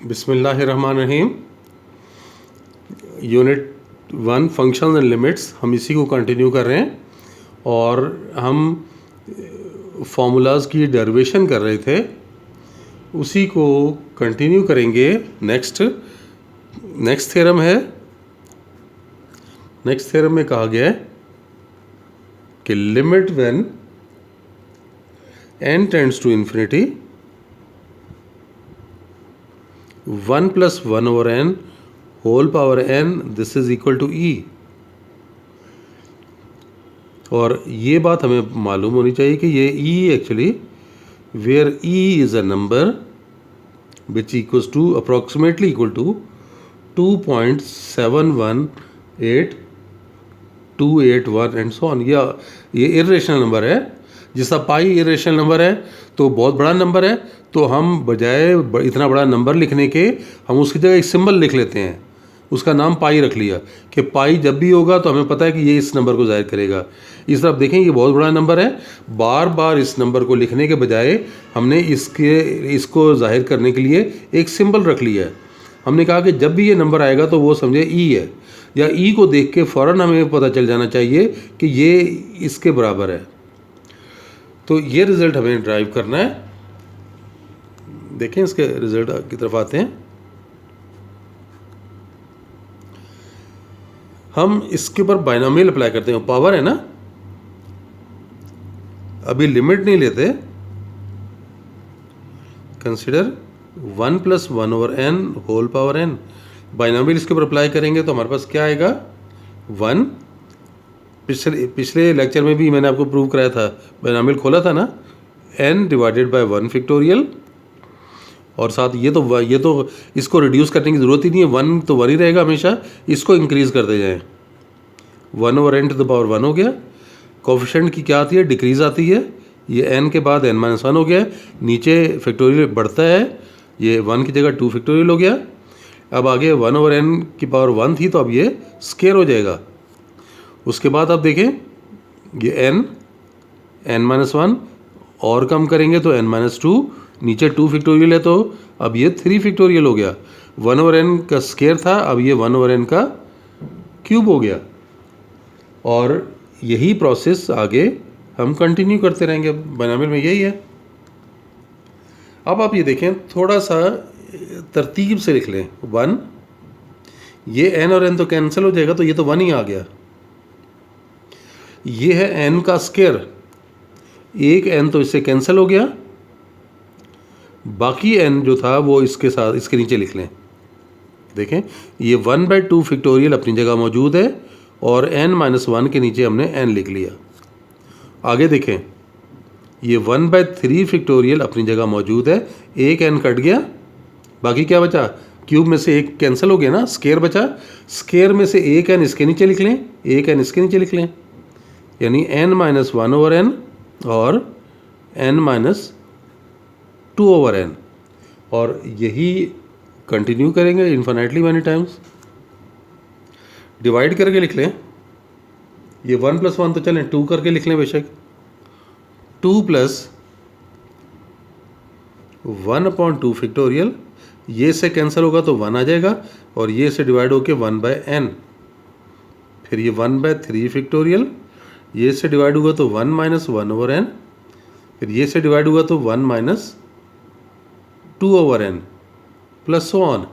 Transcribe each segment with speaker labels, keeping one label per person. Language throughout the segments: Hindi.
Speaker 1: बिस्मिल्लाहिर्रहमानिर्रहीम। यूनिट 1 फंक्शंस एंड लिमिट्स, हम इसी को कंटिन्यू कर रहे हैं और हम फॉर्मूलाज की डेरिवेशन कर रहे थे, उसी को कंटिन्यू करेंगे। नेक्स्ट थ्योरम है। नेक्स्ट थ्योरम में कहा गया है कि limit when n tends to infinity 1 + 1/n whole power n this is equal to e। और ये बात हमें मालूम होनी चाहिए कि ये e actually where e is a number which equals to approximately equal to 2.718281 and so on. ये इरेशनल नंबर है। जिसका पाई इरेशनल नंबर है तो बहुत बड़ा नंबर है, तो हम बजाय इतना बड़ा नंबर लिखने के हम उसकी जगह एक सिंबल लिख लेते हैं, उसका नाम पाई रख लिया कि पाई जब भी होगा तो हमें पता है कि ये इस नंबर को जाहिर करेगा। इस तरफ देखें, ये बहुत बड़ा नंबर है। बार बार इस नंबर को लिखने के बजाय हमने इसको जाहिर करने के लिए एक सिंबल रख लिया है। हमने कहा कि जब भी ये नंबर आएगा तो वो समझे ई है, या ई को देख के फ़ौरन हमें पता चल जाना चाहिए कि ये इसके बराबर है। तो ये रिज़ल्ट हमें ड्राइव करना है। देखें, इसके रिज़ल्ट की तरफ आते हैं। हम इसके ऊपर बाइनोमियल अप्लाई करते हैं। पावर है ना, अभी लिमिट नहीं लेते। Consider 1 + 1/n whole power n। Binomial इसके ऊपर अप्लाई करेंगे तो हमारे पास क्या आएगा? 1। पिछले लेक्चर में भी मैंने आपको प्रूव कराया था, बाइनोमियल खोला था ना, n डिवाइडेड बाय 1 फैक्टोरियल। और साथ ये तो इसको रिड्यूस करने की ज़रूरत ही नहीं है, 1 तो 1 ही रहेगा हमेशा। इसको इंक्रीज़ करते जाएं। 1/n टू द पावर 1 हो गया। कोफिशिएंट की क्या आती है? डिक्रीज़ आती है। ये n के बाद n-1 हो गया। नीचे फैक्टोरियल बढ़ता है, ये 1 की जगह 2 फैक्टोरियल हो गया। अब आगे 1/n की पावर 1 थी तो अब ये स्केयर हो जाएगा। उसके बाद आप देखें, ये n-1 और कम करेंगे तो n-2, नीचे 2 फैक्टोरियल है तो अब ये 3 फैक्टोरियल हो गया। 1/n का स्केयर था, अब ये 1/n का क्यूब हो गया। और यही प्रोसेस आगे हम कंटिन्यू करते रहेंगे। बाइनोमियल में यही है। अब आप ये देखें, थोड़ा सा तरतीब से लिख लें। 1, ये n और n तो कैंसिल हो जाएगा, तो ये तो 1 ही आ गया। ये है n का स्केयर, एक n तो इससे कैंसिल हो गया, बाकी n जो था वो इसके साथ इसके नीचे लिख लें। देखें, ये 1/2 फैक्टोरियल अपनी जगह मौजूद है और n-1 के नीचे हमने n लिख लिया। आगे देखें, ये 1/3 फैक्टोरियल अपनी जगह मौजूद है, एक n कट गया, बाकी क्या बचा? क्यूब में से एक कैंसिल हो गया ना, स्केयर बचा। स्केयर में से एक n इसके नीचे लिख लें, एक n इसके नीचे लिख लें, यानी n-1/n और n-2/n। और यही कंटिन्यू करेंगे इन्फिनिटली मैनी टाइम्स। डिवाइड करके लिख लें। ये 1 + 1 तो चलें 2 करके लिख लें बेशक। 2 + 1/2 फैक्टोरियल, ये से कैंसिल होगा तो 1 आ जाएगा और ये से डिवाइड होके 1/n। फिर ये 1/3 फैक्टोरियल, ये से डिवाइड होगा तो 1 - 1/n। फिर ये से डिवाइड होगा तो 1 - 2/n प्लस सो ऑन।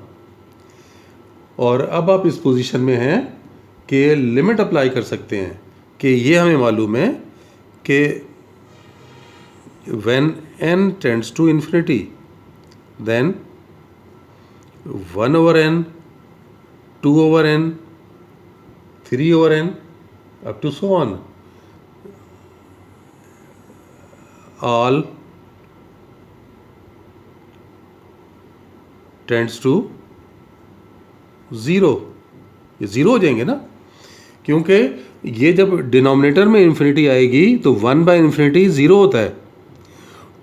Speaker 1: और अब आप इस पोजीशन में हैं कि लिमिट अप्लाई कर सकते हैं कि ये हमें मालूम है कि when n tends to infinity then 1/n, 2/n, 3/n up to so on all tends to 0। ये 0 हो जाएंगे ना, क्योंकि ये जब डिनोमिनेटर में इन्फिनिटी आएगी तो 1/∞ 0 होता है,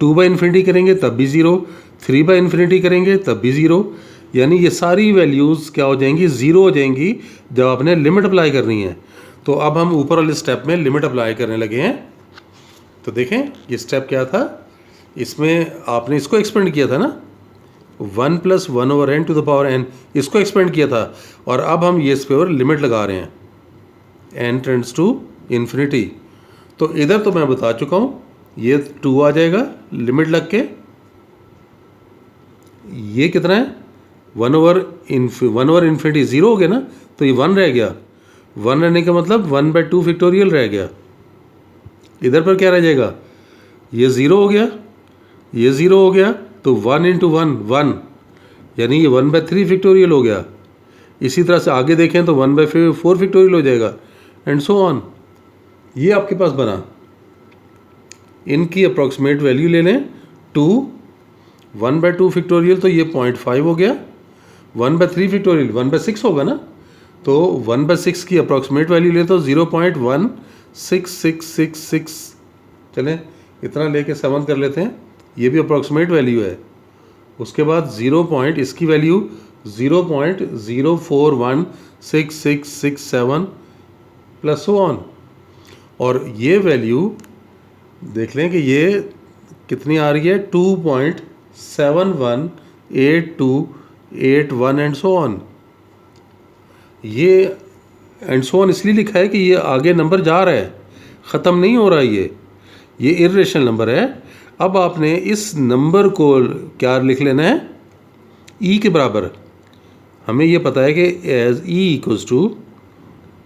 Speaker 1: 2/∞ करेंगे तब भी 0, 3/∞ करेंगे तब भी 0। यानी ये सारी वैल्यूज़ क्या हो जाएंगी? 0 हो जाएंगी जब आपने लिमिट अप्लाई करनी है। तो अब हम ऊपर वाले स्टेप में लिमिट अप्लाई करने लगे हैं। तो देखें, ये स्टेप क्या था, इसमें आपने इसको एक्सपेंड किया था ना, 1 + 1/n to the power n, इसको एक्सपेंड किया था, और अब हम ये इसके ऊपर लिमिट लगा रहे हैं, n टेंड्स टू इन्फिनिटी। तो इधर तो मैं बता चुका हूँ, ये 2 आ जाएगा लिमिट लग के, ये कितना है 1/1 इन्फिनिटी 0 हो गया ना, तो ये 1 रह गया, 1 रहने का मतलब 1/2 फैक्टोरियल रह गया। इधर पर क्या रह जाएगा, ये 0 हो गया, ये 0 हो गया, तो 1 × 1 1, यानी ये 1/3 फैक्टोरियल हो गया। इसी तरह से आगे देखें तो 1/4 फैक्टोरियल हो जाएगा, एंड सो ऑन। ये आपके पास बना। इनकी अप्रॉक्सीमेट वैल्यू ले लें 2, 1/2 फैक्टोरियल तो ये 0.5 हो गया, 1/3 फैक्टोरियल 1/6 होगा ना, तो 1/6 की अप्रॉक्सीमेट वैल्यू ले तो 0.16666, चलें इतना लेके 7 कर लेते हैं, ये भी अप्रॉक्सीमेट वैल्यू है। उसके बाद 0. इसकी वैल्यू 0.04166667 प्लस सो ऑन, और ये वैल्यू देख लें कि ये कितनी आ रही है 2.718281 एंड सो ऑन। ये एंड सो ऑन इसलिए लिखा है कि ये आगे नंबर जा रहा है, ख़त्म नहीं हो रहा, ये इर्रेशनल नंबर है। अब आपने इस नंबर को क्या लिख लेना है, ई के बराबर। हमें ये पता है कि as e =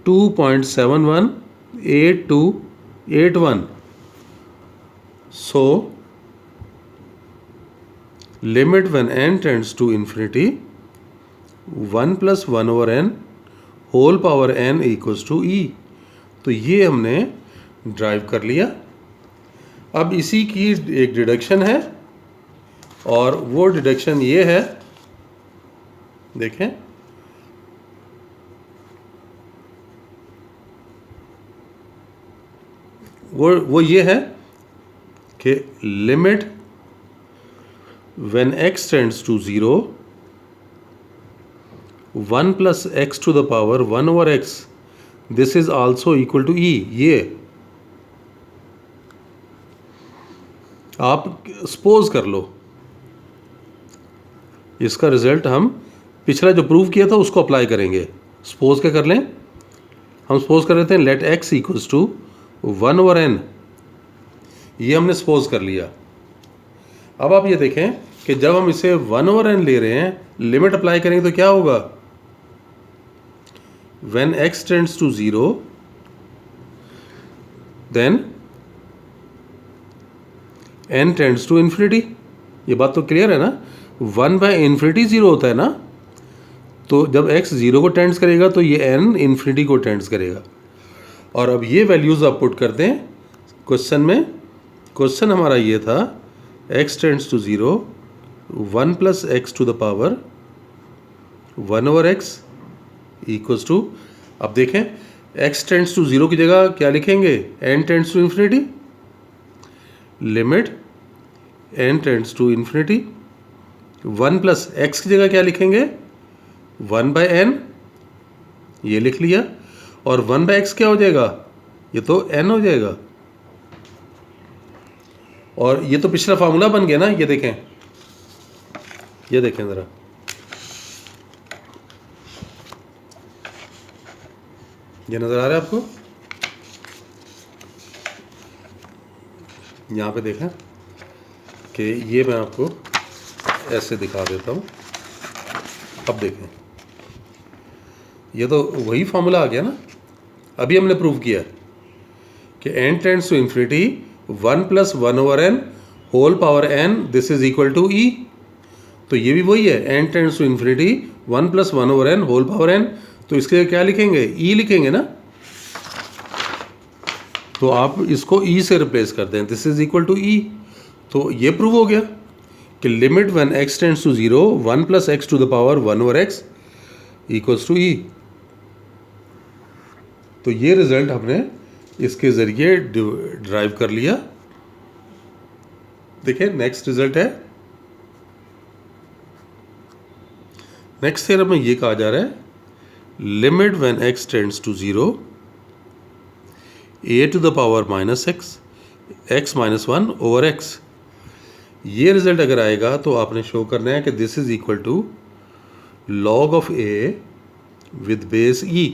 Speaker 1: 2.718281। So limit when n tends to infinity 1 + 1/n whole power n = e। तो ये हमने ड्राइव कर लिया। अब इसी की एक डिडक्शन है, और वो डिडक्शन ये है, देखें वो ये है कि limit when x tends to 0 1 + x to the power 1/x this is also equal to e। ये आप सपोज कर लो, इसका रिजल्ट हम पिछला जो प्रूव किया था उसको अप्लाई करेंगे। सपोज क्या कर लें, हम सपोज कर लेते हैं लेट x = 1/n, ये हमने सपोज कर लिया। अब आप ये देखें कि जब हम इसे 1/n ले रहे हैं, लिमिट अप्लाई करेंगे तो क्या होगा, when x tends to 0 then n tends to infinity. ये बात तो क्लियर है ना, 1/∞ 0 होता है ना, तो जब x 0 को टेंड्स करेगा तो ये n इन्फिनिटी को टेंड्स करेगा। और अब ये वैल्यूज़ आप पुट कर दें क्वेश्चन में। क्वेश्चन हमारा ये था x tends to 0 1 + x to the power 1/x equals to, अब देखें x टेंड्स टू 0 की जगह क्या लिखेंगे, n tends to infinity. Limit n tends to infinity 1 + x की जगह क्या लिखेंगे, 1/n, ये लिख लिया। और 1/x क्या हो जाएगा, ये तो n हो जाएगा। और ये तो पिछला फार्मूला बन गया ना, ये देखें, ये देखें ज़रा, ये नज़र आ रहा है आपको, यहाँ पे देखें कि ये मैं आपको ऐसे दिखा देता हूँ। अब देखें, ये तो वही फार्मूला आ गया ना, अभी हमने प्रूव किया कि n tends to infinity 1 + 1/n whole power n this is equal to e। तो ये भी वही है, n tends to infinity 1 + 1/n whole power n, तो इसके लिए क्या लिखेंगे, e लिखेंगे ना। तो आप इसको e से रिप्लेस कर दें, this is equal to e। तो ये प्रूव हो गया कि limit when x tends to 0 1 + x to the power 1/x equals to e। तो ये रिजल्ट हमने इसके ज़रिए ड्राइव कर लिया। देखिए नेक्स्ट रिजल्ट है, नेक्स्ट थ्योरम में ये कहा जा रहा है limit when x tends to 0 a to the power -x x - 1/x ये रिजल्ट अगर आएगा तो आपने शो करना है कि this is equal to log of a with base e.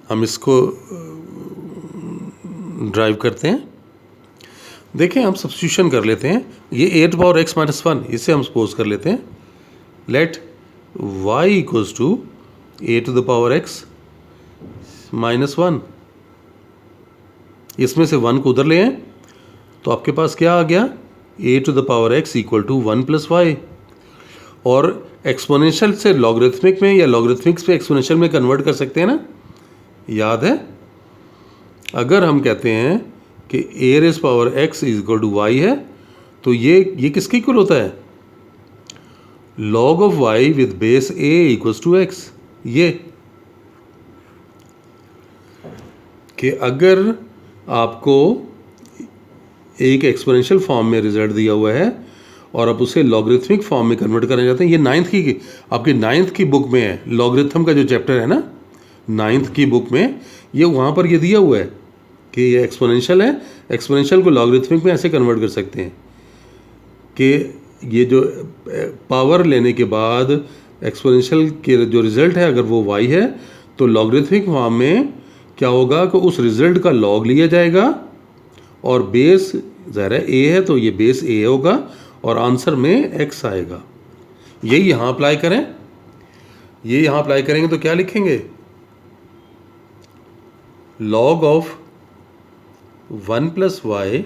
Speaker 1: हम इसको ड्राइव करते हैं। देखें, हम सब्स्टिट्यूशन कर लेते हैं। ये a to power x minus one, इसे हम सपोज कर लेते हैं। Let y equals to a to the power x minus one. इसमें से वन को उधर ले आए तो आपके पास क्या आ गया, a to the power x equal to one plus y. और एक्सपोनेंशियल से लॉगरिथमिक में या लॉगरिथमिक से एक्सपोनेंशियल में कन्वर्ट कर सकते हैं ना, याद है? अगर हम कहते हैं कि a raise power x is equal to y है तो ये किसके इक्वल होता है, log of y with base a equals to x. ये कि अगर आपको एक एक्सपोनेंशियल फॉर्म में रिजल्ट दिया हुआ है और आप उसे लॉगरिथमिक फॉर्म में कन्वर्ट करना चाहते हैं, ये आपकी नाइन्थ की बुक में है, लॉगरिथम का जो चैप्टर है ना, नाइन्थ की बुक में ये वहाँ पर ये दिया हुआ है कि ये एक्सपोनेंशियल है, एक्सपोनेंशियल को लॉगरिथमिक में ऐसे कन्वर्ट कर सकते हैं कि ये जो पावर लेने के बाद एक्सपोनेंशियल के जो रिज़ल्ट है अगर वो y है तो लॉगरिथमिक फॉर्म में क्या होगा कि उस रिज़ल्ट का लॉग लिया जाएगा और बेस ज़ाहिर है a है तो ये बेस a होगा और आंसर में x आएगा। यही यहाँ अप्लाई करें, ये यहाँ अप्लाई करेंगे तो क्या लिखेंगे, log of 1 plus y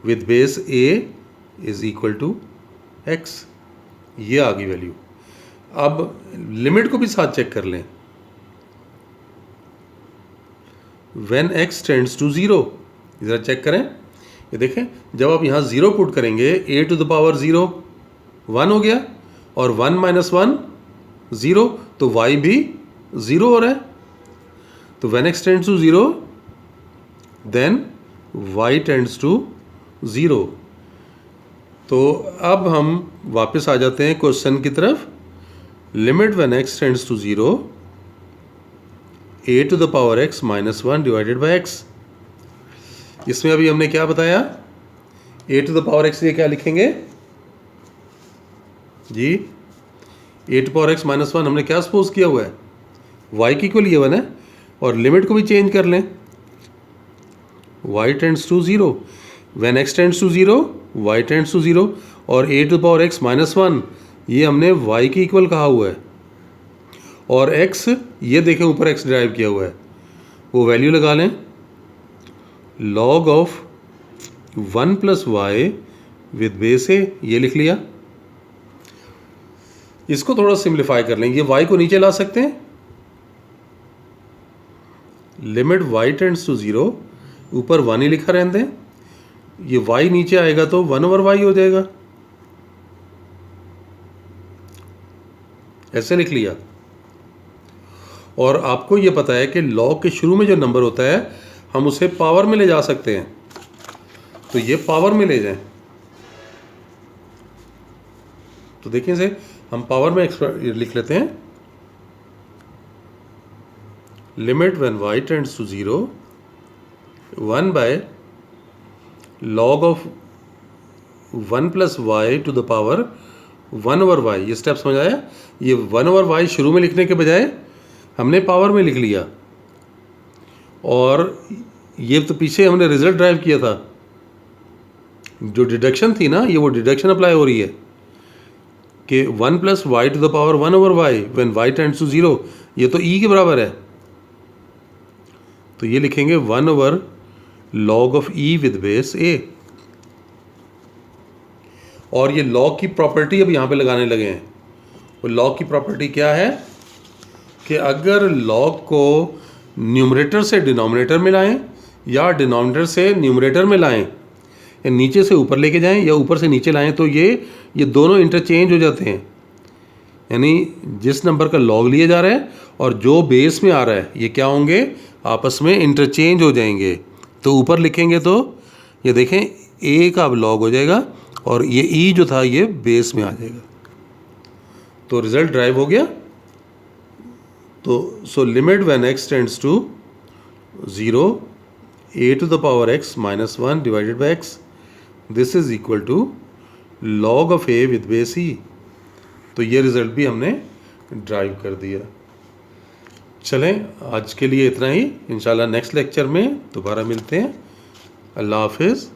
Speaker 1: with base a is equal to x। ये आ गई वैल्यू। अब लिमिट को भी साथ चेक कर लें। When x tends to zero, ज़रा चेक करें, ये देखें, जब आप यहाँ ज़ीरो पुट करेंगे a to the power zero 1 हो गया और 1 माइनस 1 ज़ीरो, तो y भी ज़ीरो हो रहा है। तो when x tends to zero then y tends to zero. तो अब हम वापस आ जाते हैं क्वेश्चन की तरफ। Limit when x tends to zero a to the power x minus one divided by x। इसमें अभी हमने क्या बताया, a to the power x लिए क्या लिखेंगे जी, a to power x minus one हमने क्या सपोज किया हुआ है, y की इक्वल ये वन है। और लिमिट को भी चेंज कर लें, y tends to zero, when x tends to zero y tends to zero, और a to power x minus one ये हमने y की इक्वल कहा हुआ है। और x ये देखें ऊपर x ड्राइव किया हुआ है, वो वैल्यू लगा लें, log of 1 plus y with base a, ये लिख लिया। इसको थोड़ा सिंप्लीफाई कर लें, ये y को नीचे ला सकते हैं, limit y tends to zero, ऊपर 1 ही लिखा रहने दें, ये y नीचे आएगा तो 1 ओवर y हो जाएगा, ऐसे लिख लिया। और आपको ये पता है कि लॉग के शुरू में जो नंबर होता है हम उसे पावर में ले जा सकते हैं, तो ये पावर में ले जाएं। तो देखिए से हम पावर में लिख लेते हैं, limit when y tends to zero 1 by log of 1 plus y to the power 1 over y. ये स्टेप समझ आया? ये 1 ओवर वाई शुरू में लिखने के बजाय हमने पावर में लिख लिया। और ये तो पीछे हमने रिजल्ट ड्राइव किया था, जो डिडक्शन थी ना, ये वो डिडक्शन अप्लाई हो रही है कि 1 plus y to the power 1 over y when y tends to zero, ये तो e के बराबर है। तो ये लिखेंगे 1 over log of e with base a। और ये लॉग की प्रॉपर्टी अब यहाँ पे लगाने लगे हैं। वो लॉग की प्रॉपर्टी क्या है कि अगर लॉग को न्यूमरेटर से डिनोमिनेटर में लाएं या डिनोमिनेटर से न्यूमरेटर में लाएं, या नीचे से ऊपर लेके जाएं या ऊपर से नीचे लाएं, तो ये दोनों इंटरचेंज हो जाते हैं। यानी जिस नंबर का लॉग लिया जा रहा है और जो बेस में आ रहा है ये क्या होंगे, आपस में इंटरचेंज हो जाएंगे। तो ऊपर लिखेंगे तो ये देखें a का अब लॉग हो जाएगा और ये e जो था ये बेस में आ जाएगा। तो रिजल्ट ड्राइव हो गया। तो so limit when x tends to zero a to the power x minus 1 divided by x, this is equal to log of a with base e। तो ये रिजल्ट भी हमने ड्राइव कर दिया। चलें, आज के लिए इतना ही। इंशाल्लाह नेक्स्ट लेक्चर में दोबारा मिलते हैं। अल्लाह हाफिज़।